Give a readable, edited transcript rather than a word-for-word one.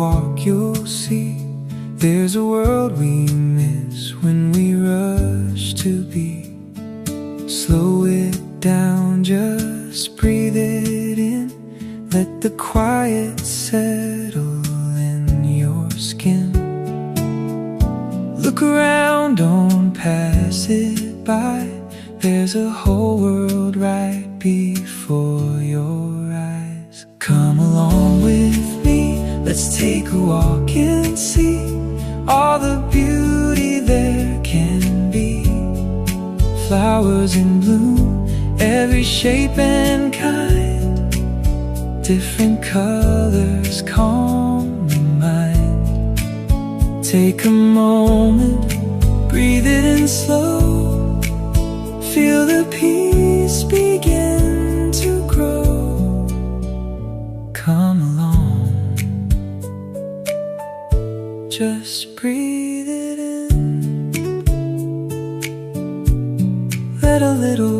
walk, you'll see there's a world we miss when we rush to be. Slow it down, just breathe it in. Let the quiet settle in your skin. Look around, don't pass it by. There's a whole world right before your eyes. Come along with me, let's take a walk and see all the beauty there can be. Flowers in bloom, every shape and kind, different colors calm the mind. Take a moment, breathe it in slow. Feel the peace begin to grow. Come along, just breathe it in. Let a little